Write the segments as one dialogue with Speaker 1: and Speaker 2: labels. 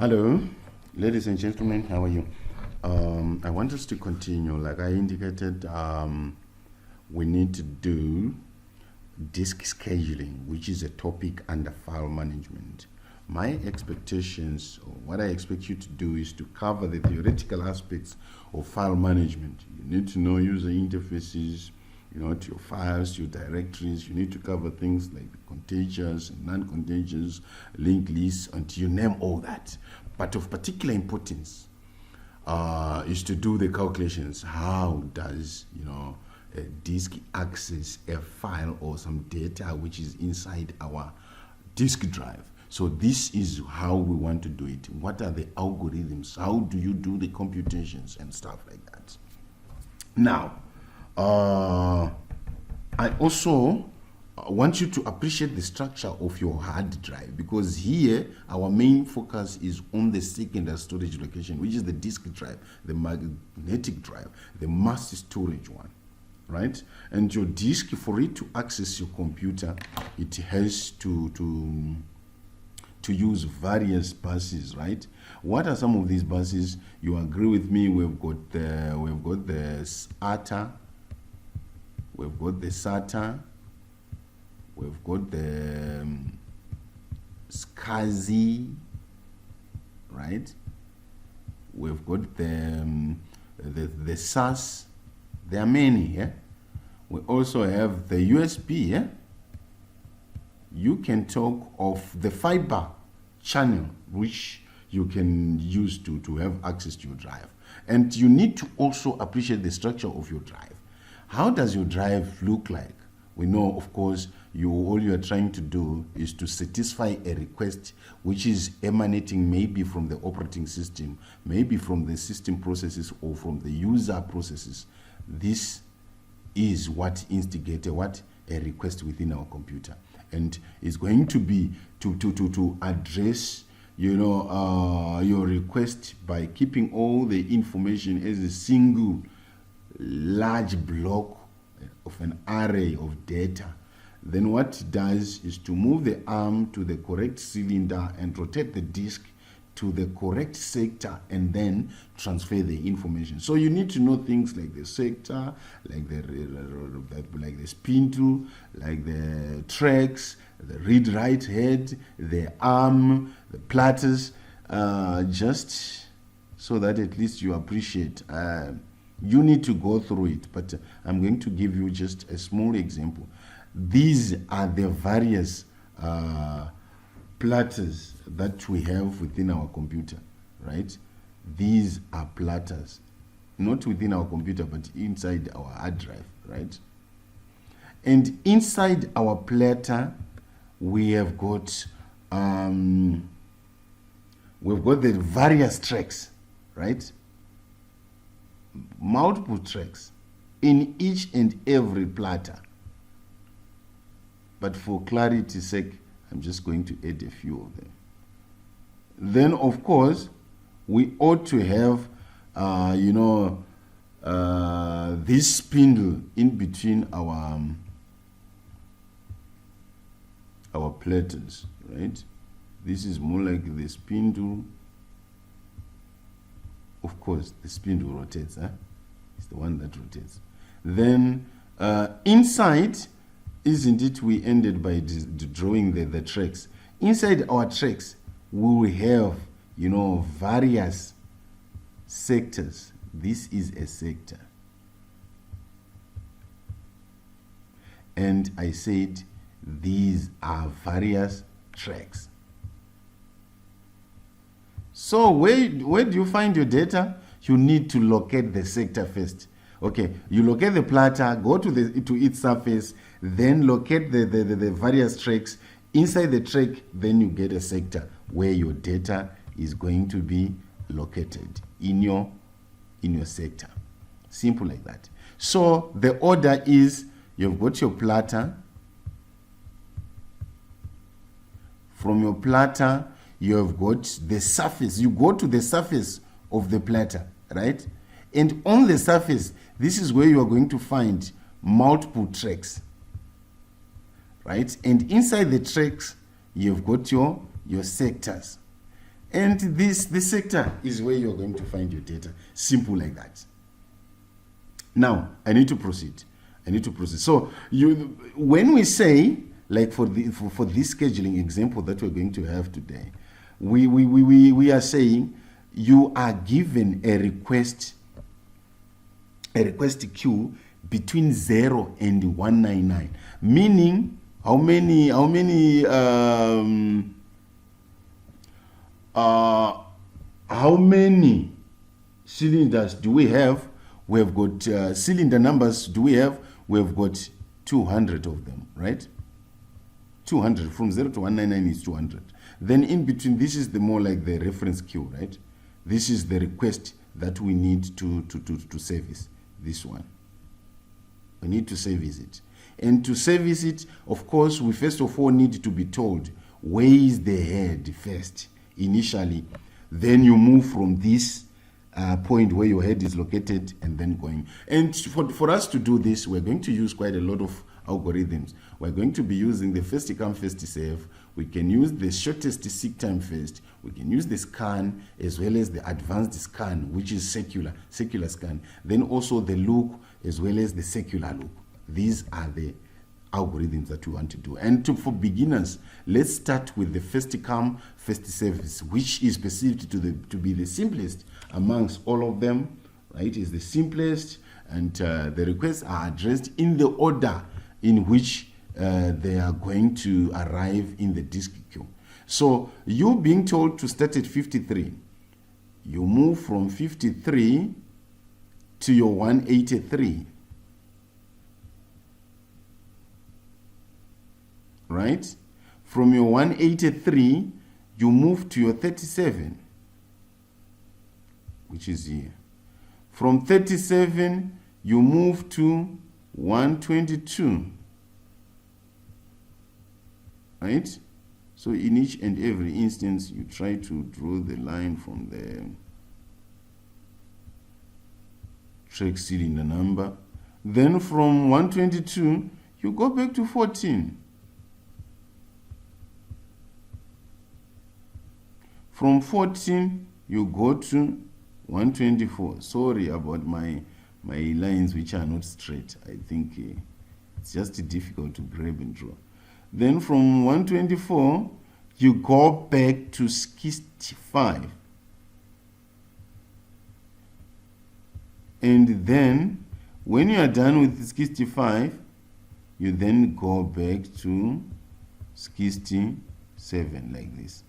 Speaker 1: Hello, ladies and gentlemen, how are you? I want us to continue. Like I indicated, we need to do disk scheduling, which is a topic under file management. My expectations, or what I expect you to do, is to cover the theoretical aspects of file management. You need to know user interfaces, to your files, your directories. You need to cover things like contagious and non-contagious, linked lists, until you name all that. But of particular importance is to do the calculations. How does a disk access a file or some data which is inside our disk drive? So this is how we want to do it. What are the algorithms? How do you do the computations and stuff like that? Now, I also want you to appreciate the structure of your hard drive, because here our main focus is on the secondary storage location, which is the disk drive, the magnetic drive, the mass storage one, right? And your disk, for it to access your computer, it has to use various buses, right? What are some of these buses? You agree with me? We've got the SATA, we've got the SATA, we've got the SCSI, right? We've got the SAS. There are many, yeah? We also have the USB, yeah? You can talk of the fiber channel, which you can use to have access to your drive. And you need to also appreciate the structure of your drive. How does your drive look like? We know, of course, all you are trying to do is to satisfy a request which is emanating maybe from the operating system, maybe from the system processes, or from the user processes. This is what instigates a request within our computer, and it's going to be to address your request by keeping all the information as a single large block of an array of data. Then what it does is to move the arm to the correct cylinder and rotate the disk to the correct sector, and then transfer the information. So you need to know things like the sector, like the spindle, like the tracks, the read-write head, the arm, the platters, just so that at least you appreciate. You need to go through it, but I'm going to give you just a small example. These are the various platters that we have within our computer, right? These are platters, not within our computer, but inside our hard drive, right? And inside our platter, we have got the various tracks, right? Multiple tracks in each and every platter. But for clarity's sake, I'm just going to add a few of them. Then, of course, we ought to have, this spindle in between our platters, right? This is more like the spindle. Of course, the spindle rotates, huh? It's the one that rotates. Then, inside, isn't it, we ended by drawing the tracks. Inside our tracks, we will have, various sectors. This is a sector. And I said, these are various tracks. So where do you find your data? You need to locate the sector first. Okay, you locate the platter, go to its surface, then locate the various tracks. Inside the track, then you get a sector where your data is going to be located in your sector. Simple like that. So the order is, you've got your platter. From your platter, you have got the surface. You go to the surface of the platter, right? And on the surface, this is where you are going to find multiple tracks, right? And inside the tracks, you've got your sectors. And this sector is where you're going to find your data. Simple like that. Now, I need to proceed. So when we say, like for this scheduling example that we're going to have today, we are saying you are given a request queue between 0 and 199, meaning how many cylinders do we have? We have got cylinder numbers. Do we have? We have got 200 of them, right? 200 from 0 to 199 is 200. Then in between, this is the more like the reference queue, right? This is the request that we need to service. This one, we need to service it. And to service it, of course, we first of all need to be told where is the head first initially. Then you move from this point where your head is located and then going. And for us to do this, we're going to use quite a lot of algorithms. We're going to be using the first come, first serve. We can use the shortest seek time first. We can use the scan as well as the advanced scan, which is secular scan. Then also the look as well as the secular look. These are the algorithms that we want to do. And for beginners, let's start with the first come, first service, which is perceived to be the simplest amongst all of them, right? Is the simplest, and the requests are addressed in the order in which they are going to arrive in the disk queue. So you being told to start at 53, you move from 53 to your 183. Right? From your 183, you move to your 37, which is here. From 37, you move to 122. Right? So in each and every instance, you try to draw the line from the track cylinder number. Then from 122, you go back to 14. From 14, you go to 124. Sorry about my lines which are not straight. I think it's just difficult to grab and draw. Then from 124, you go back to 65. And then, when you are done with 65, you then go back to 67 like this.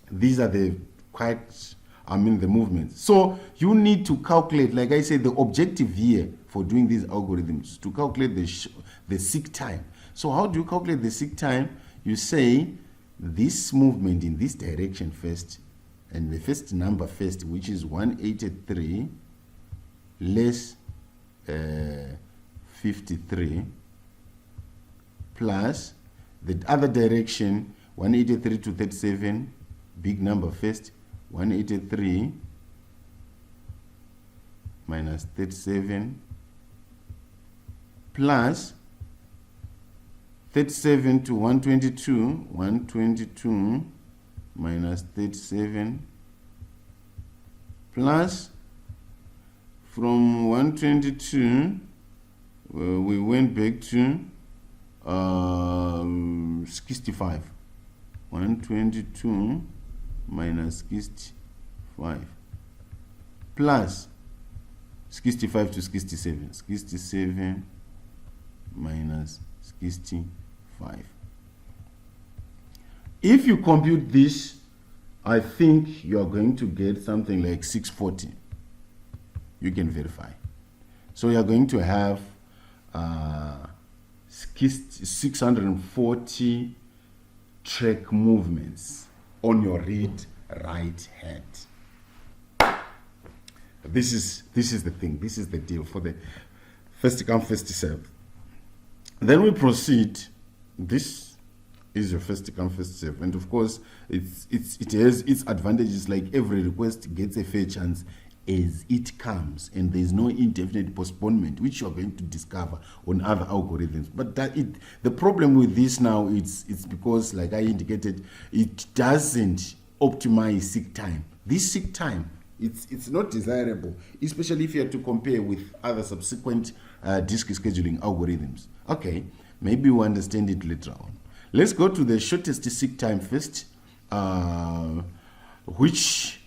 Speaker 1: These are the the movements. So you need to calculate, like I said, the objective here for doing these algorithms, to calculate the seek time. So how do you calculate the seek time? You say this movement in this direction first, and the first number first, which is 183 less 53, plus the other direction, 183 to 37, big number first, 183 minus 37 plus 37 to 122, 122 minus 37 plus from 122 we went back to 65. 122 minus 65 plus 65 to 67. 67 minus 65. If you compute this, I think you are going to get something like 640. You can verify. So you are going to have 640 track movements on your read-write hand. This is the thing. This is the deal for the first come, first serve. Then we proceed. This is your first come, first serve, and of course, it has its advantages. Like every request gets a fair chance as it comes, and there is no indefinite postponement, which you are going to discover on other algorithms. But the problem with this now, it's because, like I indicated, it doesn't optimize sick time. This sick time, it's not desirable, especially if you have to compare with other subsequent disk scheduling algorithms. Okay, maybe we'll understand it later on. Let's go to the shortest sick time first, which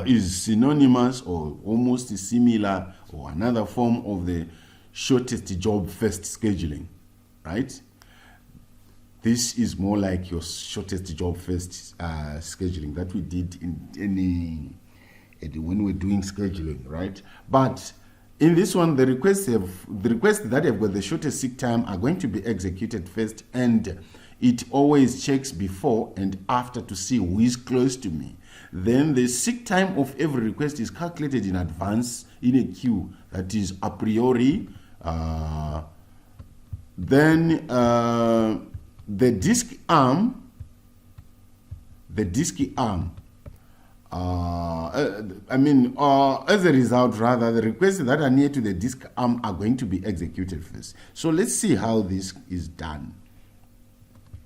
Speaker 1: is synonymous or almost similar or another form of the shortest job first scheduling, right? This is more like your shortest job first scheduling that we did when we're doing scheduling, right? But in this one, the requests that have got the shortest sick time are going to be executed first, and it always checks before and after to see who is close to me. Then the sick time of every request is calculated in advance in a queue that is a priori. Then the disk arm, as a result, rather, the requests that are near to the disk arm are going to be executed first. So let's see how this is done,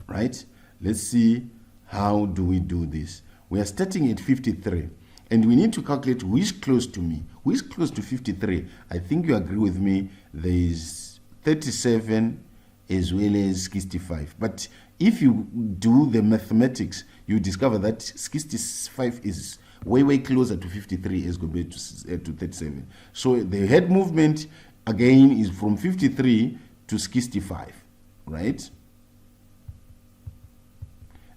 Speaker 1: right? Let's see how do we do this. We are starting at 53, and we need to calculate who is close to me. Who is close to 53? I think you agree with me. There is 37 as well as 65. But if you do the mathematics, you discover that 65 is way closer to 53 as compared to 37. So the head movement again is from 53 to 65, right?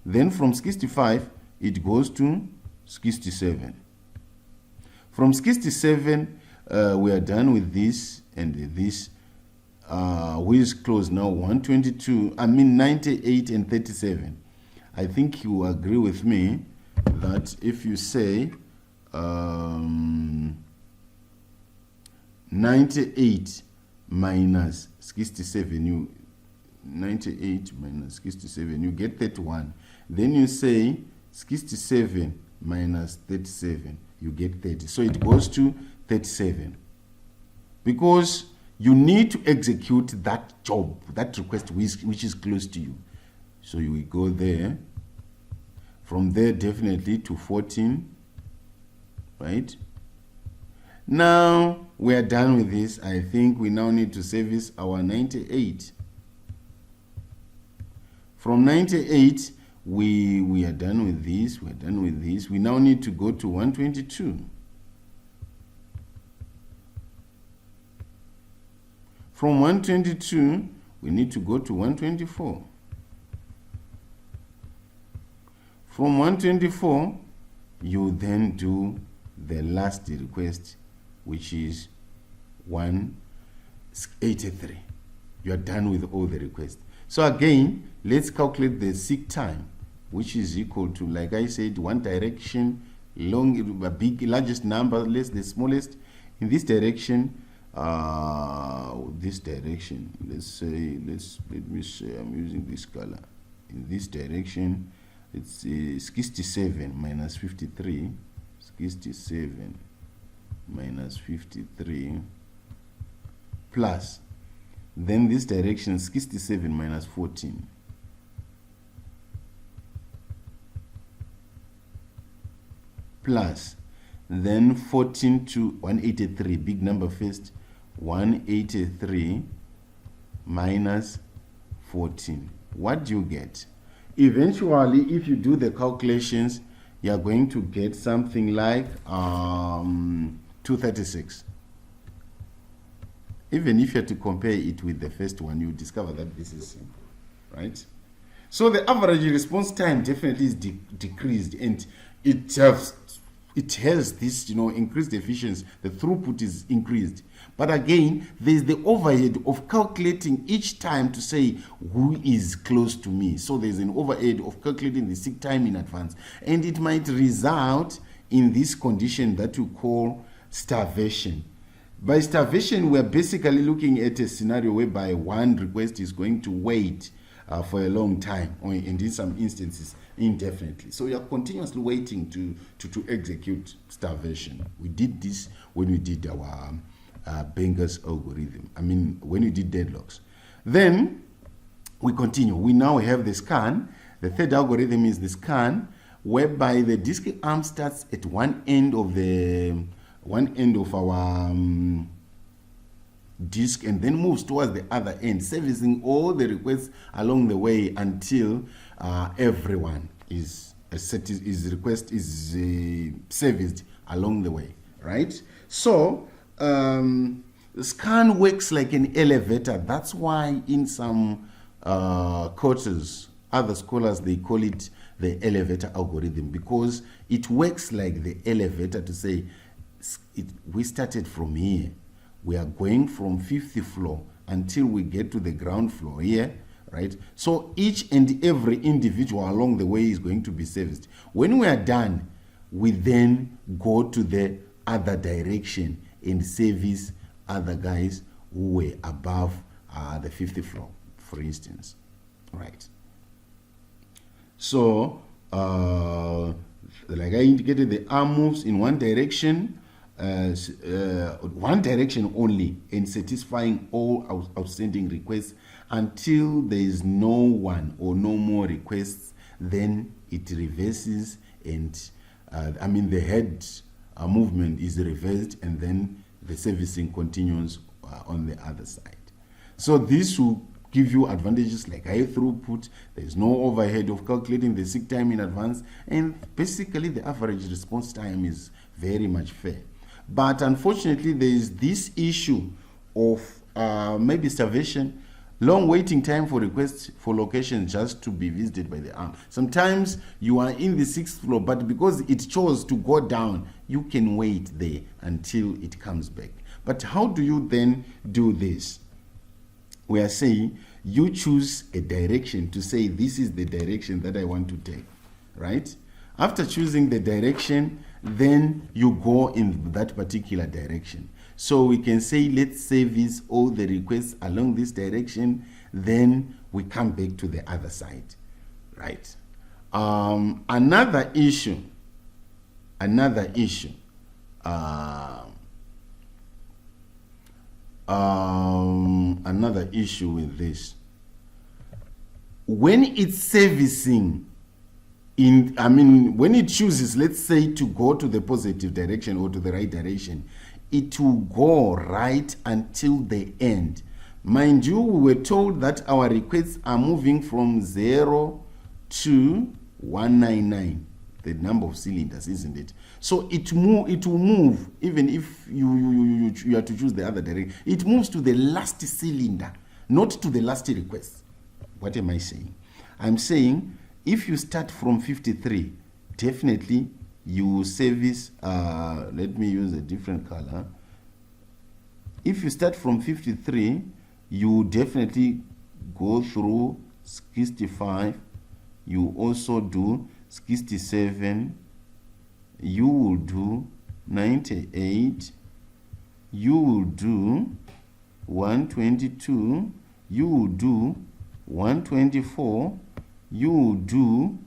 Speaker 1: Then from 65 it goes to 67. From 67 we are done with this and this. Who is close now? 98 and 37. I think you agree with me that if you say 98 minus 67, 98 minus 67, you get 31. Then you say 67 minus 37, you get 30. So it goes to 37. Because you need to execute that job, that request which is close to you. So you will go there. From there, definitely to 14, right? Now we are done with this. I think we now need to service our 98. From 98, we are done with this. We are done with this. We now need to go to 122. From 122, we need to go to 124. From 124, you then do the last request, which is 183. You are done with all the requests. So again, let's calculate the seek time, which is equal to, like I said, one direction, largest number, less the smallest. In this direction, let me say I'm using this color. In this direction, it's 67 minus 53, 67 minus 53 plus, then this direction 67 minus 14 plus, then 14 to 183, big number first, 183 minus 14. What do you get? Eventually, if you do the calculations, you are going to get something like 236. Even if you have to compare it with the first one, you discover that this is same, right? So the average response time definitely is decreased, and it has this, increased efficiency. The throughput is increased. But again, there's the overhead of calculating each time to say who is close to me. So there's an overhead of calculating the seek time in advance. And it might result in this condition that we call starvation. By starvation, we're basically looking at a scenario whereby one request is going to wait for a long time, or in some instances, indefinitely. So you are continuously waiting to execute starvation. We did this when we did our Benger's algorithm. When we did deadlocks. Then we continue. We now have the scan. The third algorithm is the scan, whereby the disk arm starts at one end of our disk and then moves towards the other end, servicing all the requests along the way until everyone is serviced along the way, right? So scan works like an elevator. That's why in some quarters, other scholars, they call it the elevator algorithm, because it works like the elevator to say, we started from here, we are going from 50th floor until we get to the ground floor here, right? So each and every individual along the way is going to be serviced. When we are done, we then go to the other direction and service other guys who were above the 50th floor, for instance, right? So like I indicated, the arm moves in one direction only, and satisfying all outstanding requests until there is no one or no more requests. Then it reverses, and the head movement is reversed, and then the servicing continues on the other side. So this will give you advantages like high throughput. There is no overhead of calculating the seek time in advance, and basically the average response time is very much fair. But unfortunately, there is this issue of maybe starvation, long waiting time for requests for locations just to be visited by the arm. Sometimes you are in the 6th floor, but because it chose to go down, you can wait there until it comes back. But how do you then do this? We are saying you choose a direction to say, this is the direction that I want to take, right? After choosing the direction, then you go in that particular direction. So we can say, let's service all the requests along this direction, then we come back to the other side, right? Another issue with this, when it's servicing when it chooses, let's say, to go to the positive direction or to the right direction, it will go right until the end. Mind you, we were told that our requests are moving from 0 to 199, the number of cylinders, isn't it? So it will move, even if you have to choose the other direction. It moves to the last cylinder, not to the last request. What am I saying? I'm saying, if you start from 53, definitely you will service, let me use a different color. If you start from 53, you definitely go through 65, you also do 67, you will do 98, you will do 122, you will do 124, you will do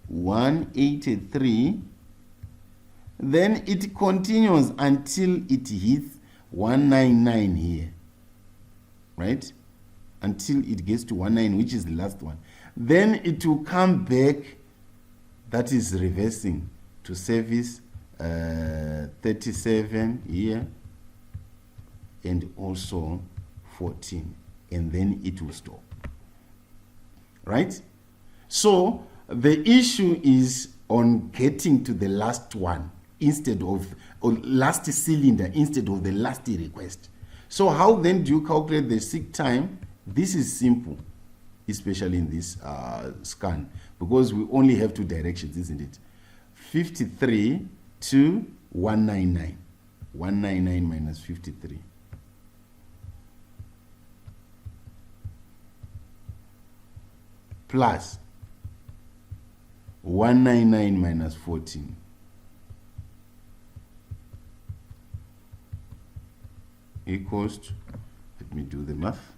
Speaker 1: 183, then it continues until it hits 199 here, right? Until it gets to 19, which is the last one. Then it will come back, that is reversing, to service 37 here, and also 14, and then it will stop. Right? So the issue is on getting to the last one instead of, or last cylinder instead of the last request. So how then do you calculate the seek time? This is simple, especially in this scan, because we only have two directions, isn't it? 53 to 199. 199 minus 53. Plus 199 minus 14 equals to, let me do the math,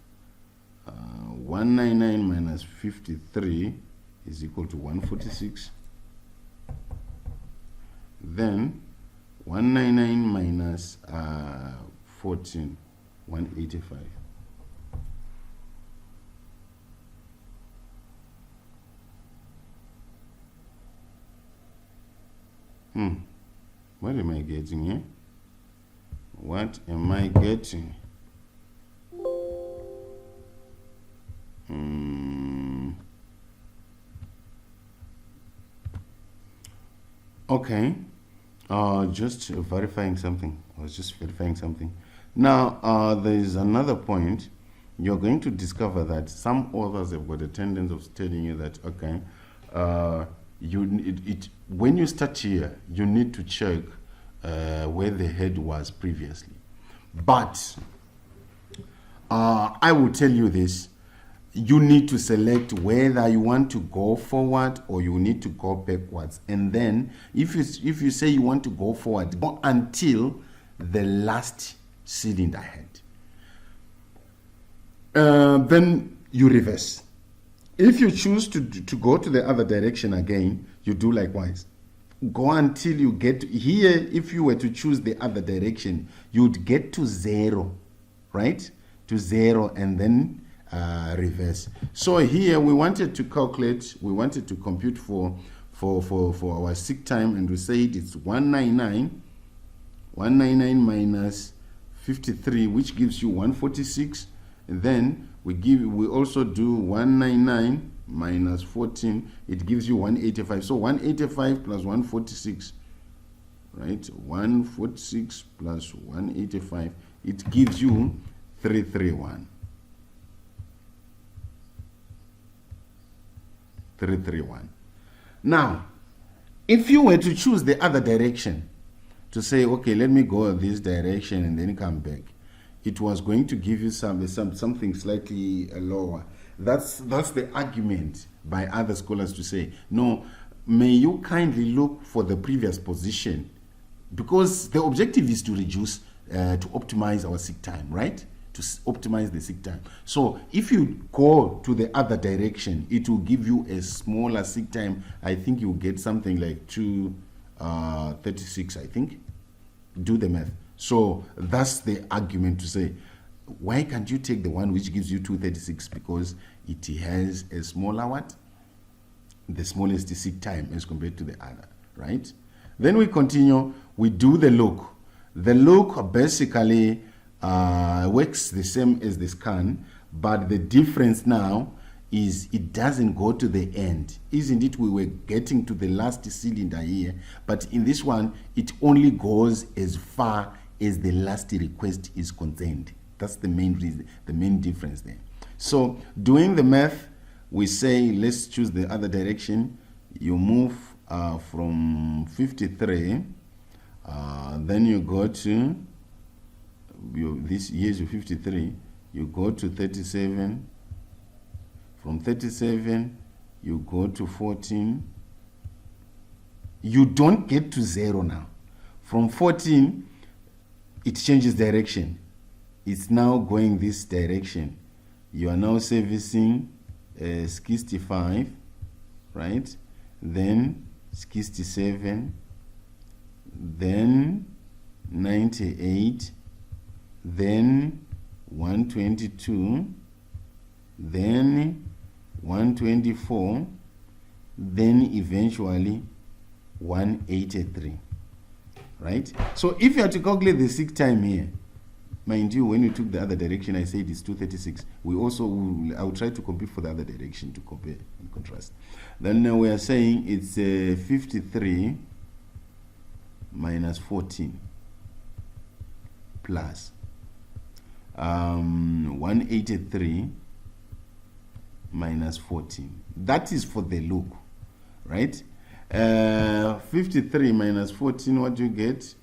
Speaker 1: 199 minus 53 is equal to 146. Then 199 minus 14, 185. What am I getting here? What am I getting? Okay. Just verifying something. I was just verifying something. Now, there is another point. You're going to discover that some authors have got a tendency of telling you that, okay, when you start here, you need to check where the head was previously. But I will tell you this. You need to select whether you want to go forward or you need to go backwards. And then if you say you want to go forward, go until the last cylinder head. Then you reverse. If you choose to go to the other direction again, you do likewise. Go until you get here. If you were to choose the other direction, you'd get to 0, right? To 0 and then reverse. So here we wanted to calculate, we wanted to compute for our sick time, and we said it's 199 minus 53, which gives you 146. And then we also do 199 minus 14, it gives you 185. So 185 plus 146, right? 146 plus 185, it gives you 331. 331. Now, if you were to choose the other direction, to say, okay, let me go this direction and then come back, it was going to give you something slightly lower. That's the argument by other scholars to say, no, may you kindly look for the previous position, because the objective is to reduce, to optimize our sick time, right? To optimize the sick time. So if you go to the other direction, it will give you a smaller sick time. I think you get something like 236, I think. Do the math. So that's the argument to say, why can't you take the one which gives you 236? Because it has a smaller what? The smallest sick time as compared to the other, right? Then we continue, we do the look. The look basically works the same as the scan, but the difference now is it doesn't go to the end. Isn't it? We were getting to the last cylinder here, but in this one, it only goes as far as the last request is concerned. That's the main reason, the main difference there. So doing the math, we say, let's choose the other direction. You move from 53, then you go to, this years of 53, you go to 37. From 37, you go to 14. You don't get to 0 now. From 14, it changes direction. It's now going this direction. You are now servicing 65, right? Then 67, then 98, then 122, then 124, then eventually 183, right? So if you have to calculate the sick time here, mind you, when you took the other direction, I said it's 236. We also I will try to compute for the other direction to compare and contrast. Then we are saying it's 53 minus 14 plus 183 minus 14. That is for the look, right? 53 minus 14, what do you get?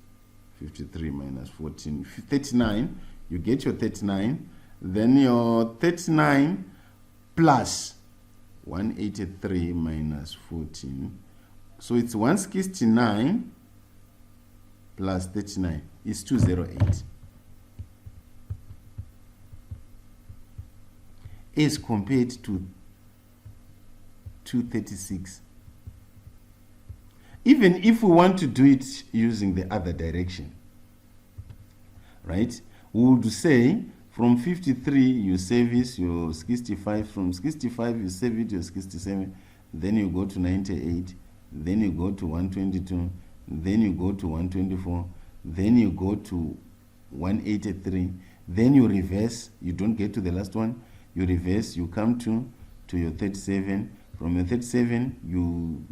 Speaker 1: 53 minus 14, 39. You get your 39. Then your 39 plus 183 minus 14. So it's 169 plus 39 is 208. As compared to 236. Even if we want to do it using the other direction, right? We would say from 53 you service your 65, from 65 you service your 67, then you go to 98, then you go to 122, then you go to 124, then you go to 183, then you reverse, you don't get to the last one, you reverse, you come to your 37. From your 37, you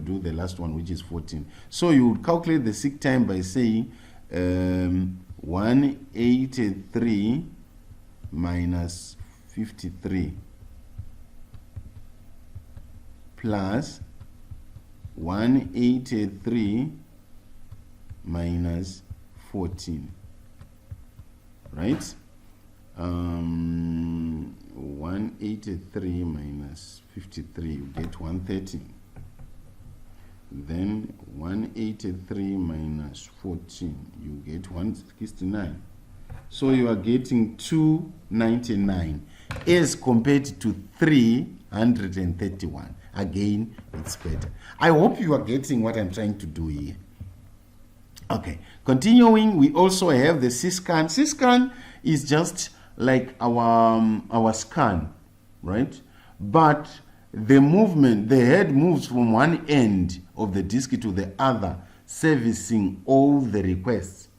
Speaker 1: do the last one, which is 14. So you would calculate the sick time by saying 183 minus 53 plus 183 minus 14, right? 183 minus 53, you get 113. Then 183 minus 14, you get 169. So you are getting 299 as compared to 331. Again, it's better. I hope you are getting what I'm trying to do here. Okay, continuing, we also have the C-scan. C-scan is just like our scan, right? But the movement, the head moves from one end of the disk to the other, servicing all the requests.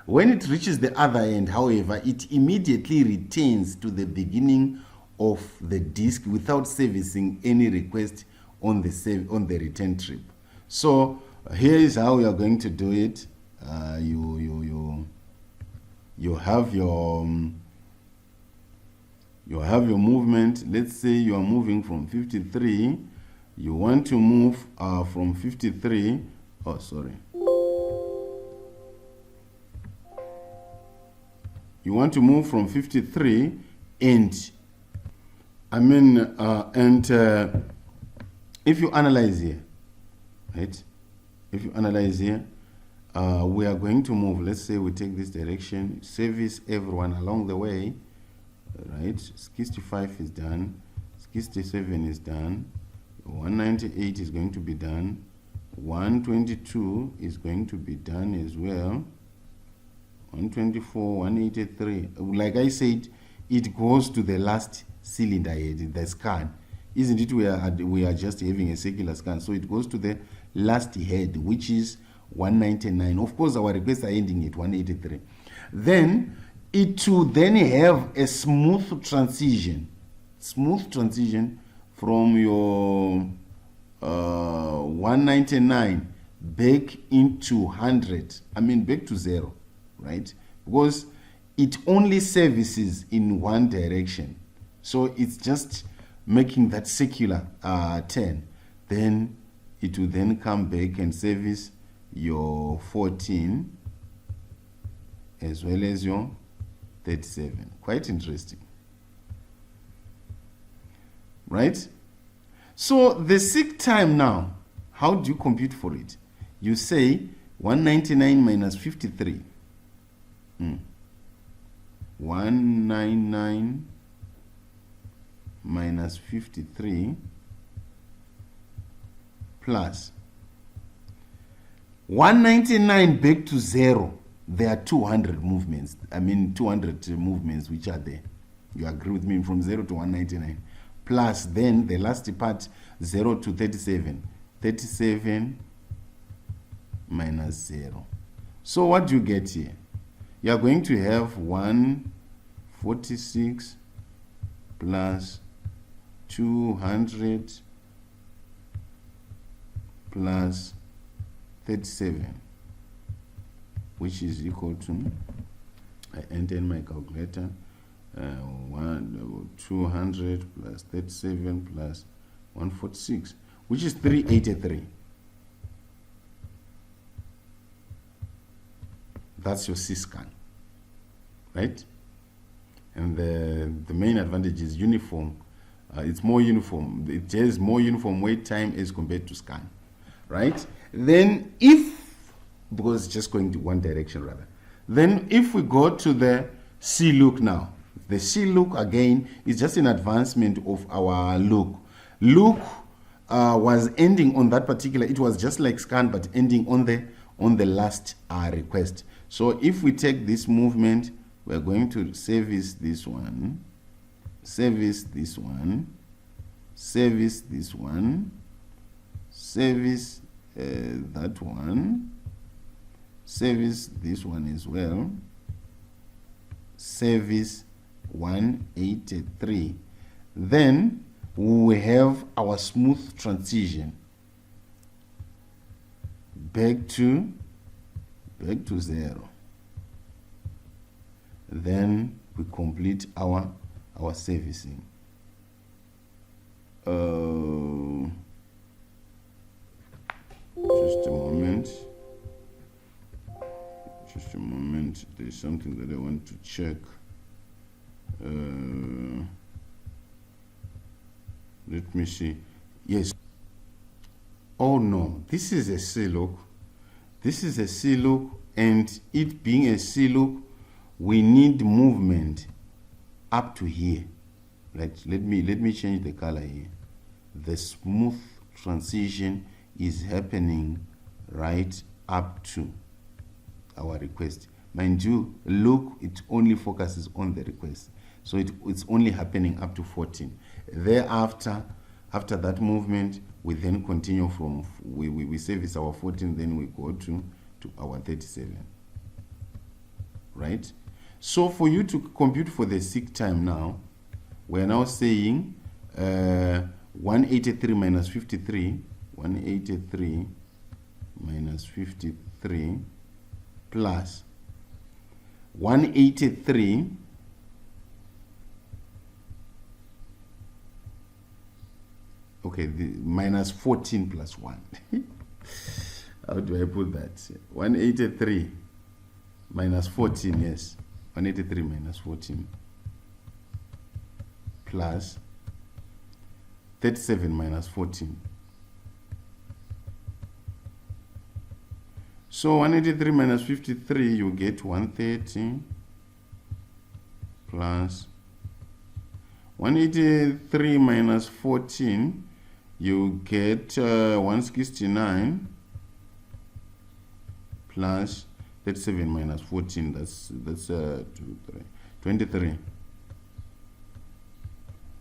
Speaker 1: When it reaches the other end, however, it immediately returns to the beginning of the disk without servicing any request on the return trip. So here is how we are going to do it. You have your movement. Let's say you are moving from 53. You want to move from 53. Oh, sorry. You want to move from 53 and if you analyze here, right? If you analyze here, we are going to move. Let's say we take this direction, service everyone along the way, right? 65 is done, 67 is done, 198 is going to be done, 122 is going to be done as well, 124, 183. Like I said, it goes to the last cylinder head, the scan. Isn't it? We are just having a circular scan, so it goes to the last head, which is 199. Of course, our requests are ending at 183. Then it will then have a smooth transition from your 199 back into 100. Back to 0, right? Because it only services in one direction, so it's just making that circular turn. Then it will then come back and service your 14 as well as your 37. Quite interesting, right? So the sick time now, how do you compute for it? You say 199 minus 53. 199 minus 53 plus 199 back to 0. There are 200 movements. 200 movements which are there. You agree with me? From 0 to 199. Plus then the last part, 0 to 37. 37 minus 0. So what do you get here? You are going to have 146 plus 200 plus 37, which is equal to, I enter in my calculator, 200 plus 37 plus 146, which is 383. That's your C-scan, right? And the main advantage is uniform. It's more uniform. It has more uniform wait time as compared to scan, right? Then because it's just going to one direction rather. Then if we go to the C-look now, the C-look again is just an advancement of our look. Look was ending on that particular, it was just like scan but ending on the last request. So if we take this movement, we're going to service this one, service this one, service this one, service that one, service this one as well, service 183. Then we have our smooth transition back to 0. Then we complete our servicing. Just a moment. There's something that I want to check. Let me see. Yes. Oh no, this is a CLOC. This is a CLOC, and it being a CLOC, we need movement up to here. Right. Let me change the color here. The smooth transition is happening right up to our request. Mind you, look, it only focuses on the request. So it's only happening up to 14. Thereafter, after that movement, we then continue from, we service our 14, then we go to our 37. Right? So for you to compute for the seek time now, we're now saying 183 minus 53, 183 minus 53 plus 183 okay, minus 14 plus 1. How do I put that? 183 minus 14, yes. 183 minus 14 plus 37 minus 14. So 183 minus 53, you get 130 plus 183 minus 14, you get 169 plus 37 minus 14, that's 23,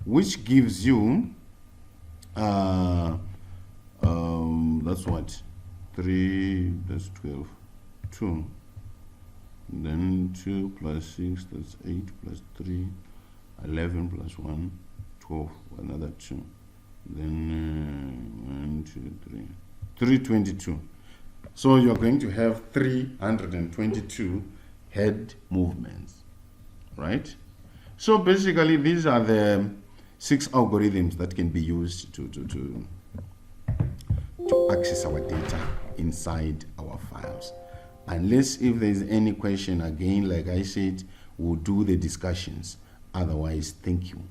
Speaker 1: which gives you that's what, 3, that's 12, 2, then 2 plus 6, that's 8, plus 3, 11 plus 1, 12, another 2, then 1, 2, 3, 322. So you're going to have 322 head movements, right? So basically these are the 6 algorithms that can be used to access our data inside our files. Unless if there's any question, again, like I said, we'll do the discussions. Otherwise, thank you.